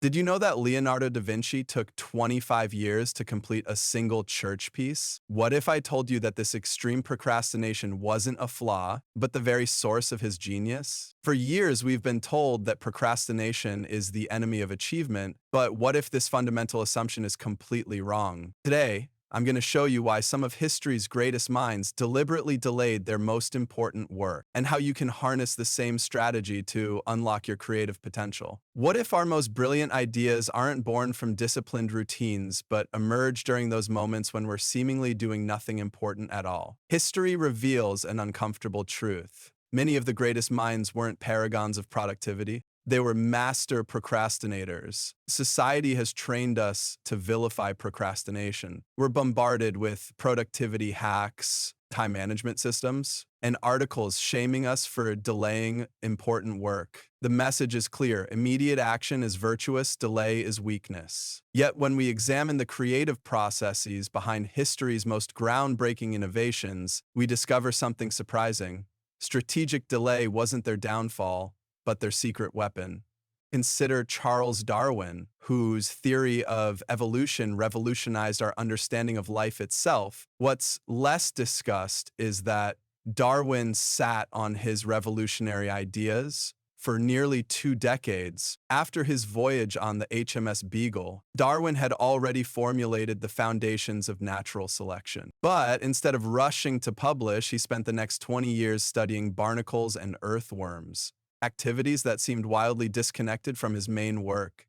Did you know that Leonardo da Vinci took 25 years to complete a single church piece? What if I told you that this extreme procrastination wasn't a flaw, but the very source of his genius? For years, we've been told that procrastination is the enemy of achievement, but what if this fundamental assumption is completely wrong? Today, I'm going to show you why some of history's greatest minds deliberately delayed their most important work, and how you can harness the same strategy to unlock your creative potential. What if our most brilliant ideas aren't born from disciplined routines, but emerge during those moments when we're seemingly doing nothing important at all? History reveals an uncomfortable truth. Many of the greatest minds weren't paragons of productivity. They were master procrastinators. Society has trained us to vilify procrastination. We're bombarded with productivity hacks, time management systems, and articles shaming us for delaying important work. The message is clear: immediate action is virtuous, delay is weakness. Yet when we examine the creative processes behind history's most groundbreaking innovations, we discover something surprising. Strategic delay wasn't their downfall, but their secret weapon. Consider Charles Darwin, whose theory of evolution revolutionized our understanding of life itself. What's less discussed is that Darwin sat on his revolutionary ideas for nearly 2 decades. After his voyage on the HMS Beagle, Darwin had already formulated the foundations of natural selection. But instead of rushing to publish, he spent the next 20 years studying barnacles and earthworms, activities that seemed wildly disconnected from his main work.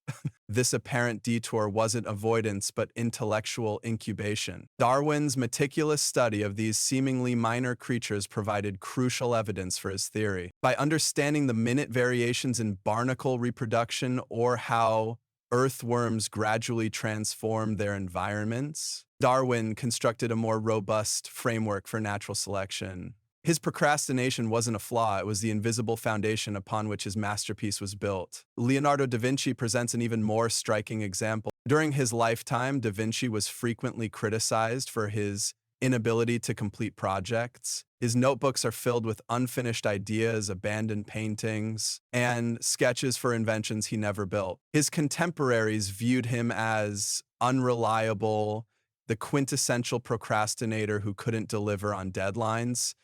This apparent detour wasn't avoidance, but intellectual incubation. Darwin's meticulous study of these seemingly minor creatures provided crucial evidence for his theory. By understanding the minute variations in barnacle reproduction or how earthworms gradually transform their environments, Darwin constructed a more robust framework for natural selection. His procrastination wasn't a flaw, it was the invisible foundation upon which his masterpiece was built. Leonardo da Vinci presents an even more striking example. During his lifetime, da Vinci was frequently criticized for his inability to complete projects. His notebooks are filled with unfinished ideas, abandoned paintings, and sketches for inventions he never built. His contemporaries viewed him as unreliable, the quintessential procrastinator who couldn't deliver on deadlines.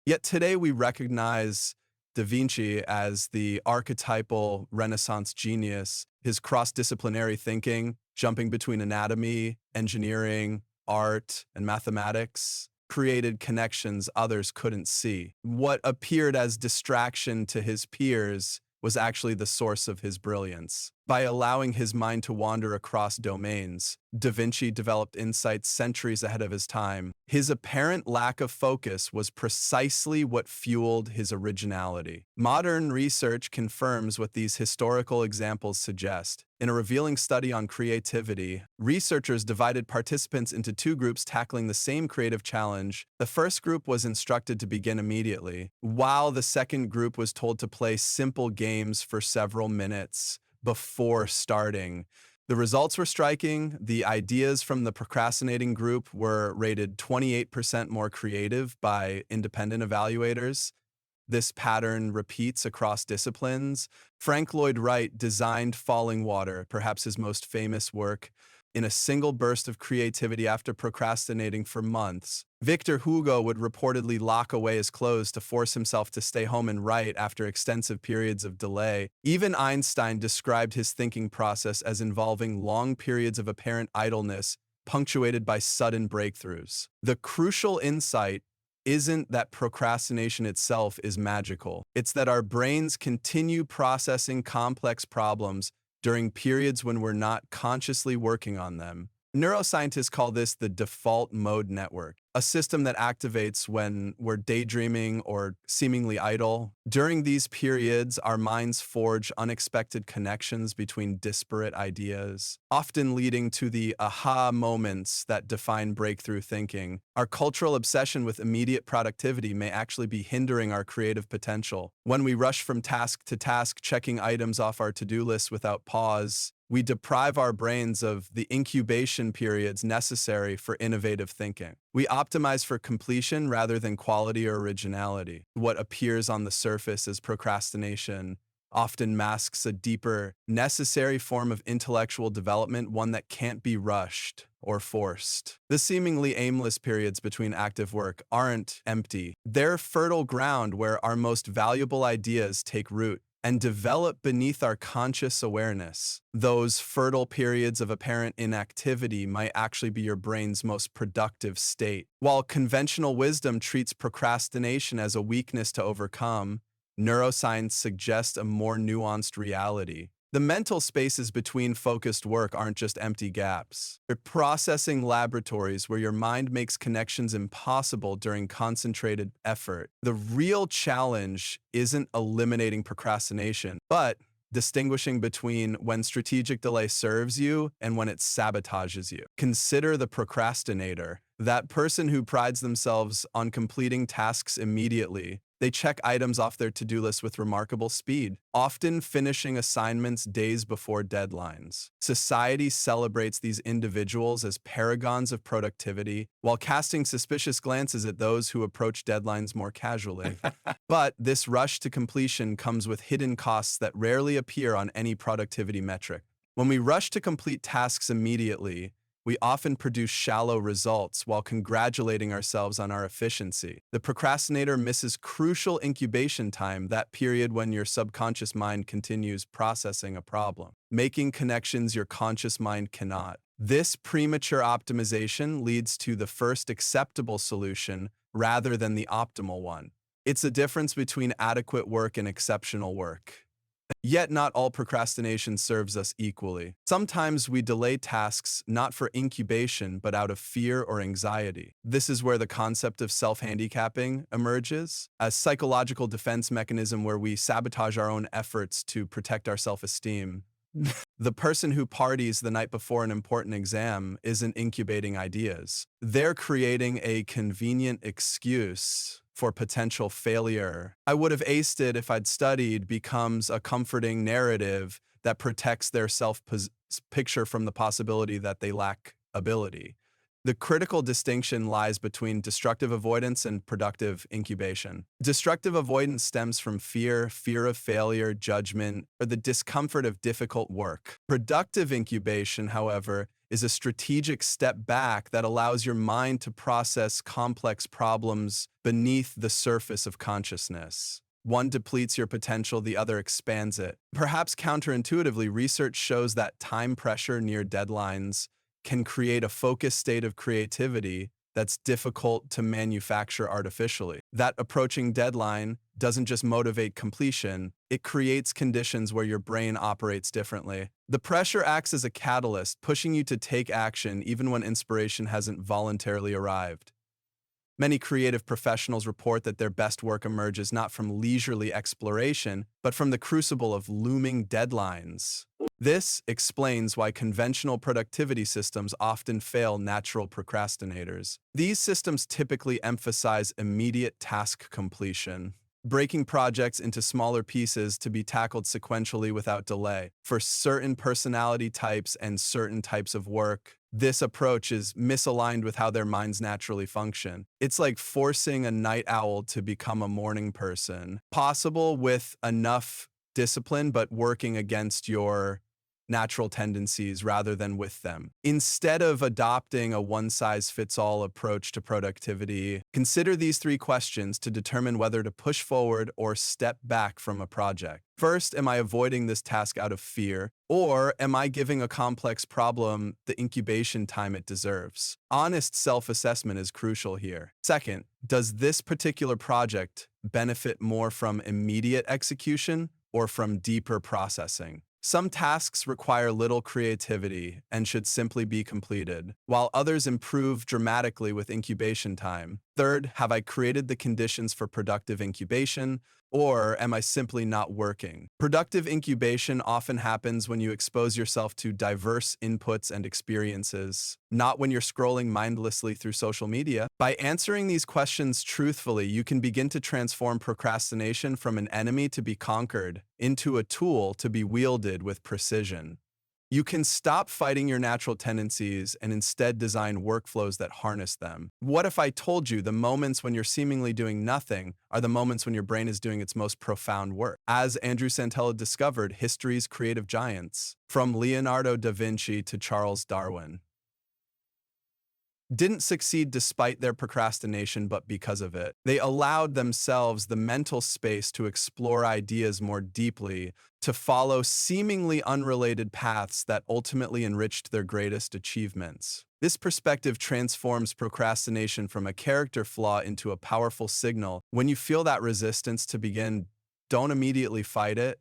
Yet today we recognize Da Vinci as the archetypal Renaissance genius. His cross-disciplinary thinking, jumping between anatomy, engineering, art, and mathematics, created connections others couldn't see. What appeared as distraction to his peers was actually the source of his brilliance. By allowing his mind to wander across domains, Da Vinci developed insights centuries ahead of his time. His apparent lack of focus was precisely what fueled his originality. Modern research confirms what these historical examples suggest. In a revealing study on creativity, researchers divided participants into two groups tackling the same creative challenge. The first group was instructed to begin immediately, while the second group was told to play simple games for several minutes before starting. The results were striking. The ideas from the procrastinating group were rated 28% more creative by independent evaluators. This pattern repeats across disciplines. Frank Lloyd Wright designed Falling Water, perhaps his most famous work, in a single burst of creativity after procrastinating for months. Victor Hugo would reportedly lock away his clothes to force himself to stay home and write after extensive periods of delay. Even Einstein described his thinking process as involving long periods of apparent idleness, punctuated by sudden breakthroughs. The crucial insight isn't that procrastination itself is magical. It's that our brains continue processing complex problems during periods when we're not consciously working on them. Neuroscientists call this the default mode network, a system that activates when we're daydreaming or seemingly idle. During these periods, our minds forge unexpected connections between disparate ideas, often leading to the aha moments that define breakthrough thinking. Our cultural obsession with immediate productivity may actually be hindering our creative potential. When we rush from task to task, checking items off our to-do list without pause, we deprive our brains of the incubation periods necessary for innovative thinking. We optimize for completion rather than quality or originality. What appears on the surface as procrastination often masks a deeper, necessary form of intellectual development, one that can't be rushed or forced. The seemingly aimless periods between active work aren't empty. They're fertile ground where our most valuable ideas take root and develop beneath our conscious awareness. Those fertile periods of apparent inactivity might actually be your brain's most productive state. While conventional wisdom treats procrastination as a weakness to overcome, neuroscience suggests a more nuanced reality. The mental spaces between focused work aren't just empty gaps. They're processing laboratories where your mind makes connections impossible during concentrated effort. The real challenge isn't eliminating procrastination, but distinguishing between when strategic delay serves you and when it sabotages you. Consider the procrastinator, that person who prides themselves on completing tasks immediately. They check items off their to-do list with remarkable speed, often finishing assignments days before deadlines. Society celebrates these individuals as paragons of productivity, while casting suspicious glances at those who approach deadlines more casually. But this rush to completion comes with hidden costs that rarely appear on any productivity metric. When we rush to complete tasks immediately, we often produce shallow results while congratulating ourselves on our efficiency. The procrastinator misses crucial incubation time, that period when your subconscious mind continues processing a problem, making connections your conscious mind cannot. This premature optimization leads to the first acceptable solution rather than the optimal one. It's a difference between adequate work and exceptional work. Yet not all procrastination serves us equally. Sometimes we delay tasks not for incubation but out of fear or anxiety. This is where the concept of self-handicapping emerges, a psychological defense mechanism where we sabotage our own efforts to protect our self-esteem. The person who parties the night before an important exam isn't incubating ideas. They're creating a convenient excuse for potential failure. "I would have aced it if I'd studied" becomes a comforting narrative that protects their self-picture from the possibility that they lack ability. The critical distinction lies between destructive avoidance and productive incubation. Destructive avoidance stems from fear, fear of failure, judgment, or the discomfort of difficult work. Productive incubation, however, is a strategic step back that allows your mind to process complex problems beneath the surface of consciousness. One depletes your potential, the other expands it. Perhaps counterintuitively, research shows that time pressure near deadlines can create a focused state of creativity that's difficult to manufacture artificially. That approaching deadline doesn't just motivate completion, it creates conditions where your brain operates differently. The pressure acts as a catalyst, pushing you to take action even when inspiration hasn't voluntarily arrived. Many creative professionals report that their best work emerges not from leisurely exploration, but from the crucible of looming deadlines. This explains why conventional productivity systems often fail natural procrastinators. These systems typically emphasize immediate task completion, breaking projects into smaller pieces to be tackled sequentially without delay. For certain personality types and certain types of work, this approach is misaligned with how their minds naturally function. It's like forcing a night owl to become a morning person. Possible with enough discipline, but working against your natural tendencies rather than with them. Instead of adopting a one-size-fits-all approach to productivity, consider these 3 questions to determine whether to push forward or step back from a project. First, am I avoiding this task out of fear? Or am I giving a complex problem the incubation time it deserves? Honest self-assessment is crucial here. Second, does this particular project benefit more from immediate execution or from deeper processing? Some tasks require little creativity and should simply be completed, while others improve dramatically with incubation time. Third, have I created the conditions for productive incubation, or am I simply not working? Productive incubation often happens when you expose yourself to diverse inputs and experiences, not when you're scrolling mindlessly through social media. By answering these questions truthfully, you can begin to transform procrastination from an enemy to be conquered into a tool to be wielded with precision. You can stop fighting your natural tendencies and instead design workflows that harness them. What if I told you the moments when you're seemingly doing nothing are the moments when your brain is doing its most profound work? As Andrew Santella discovered, history's creative giants, from Leonardo da Vinci to Charles Darwin, didn't succeed despite their procrastination, but because of it. They allowed themselves the mental space to explore ideas more deeply, to follow seemingly unrelated paths that ultimately enriched their greatest achievements. This perspective transforms procrastination from a character flaw into a powerful signal. When you feel that resistance to begin, don't immediately fight it.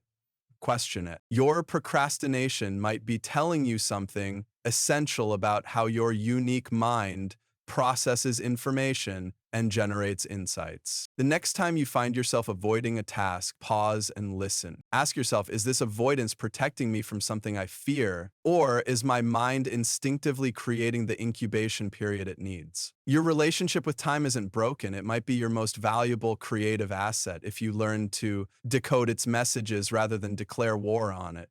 Question it. Your procrastination might be telling you something essential about how your unique mind processes information and generates insights. The next time you find yourself avoiding a task, pause and listen. Ask yourself, is this avoidance protecting me from something I fear, or is my mind instinctively creating the incubation period it needs? Your relationship with time isn't broken. It might be your most valuable creative asset if you learn to decode its messages rather than declare war on it.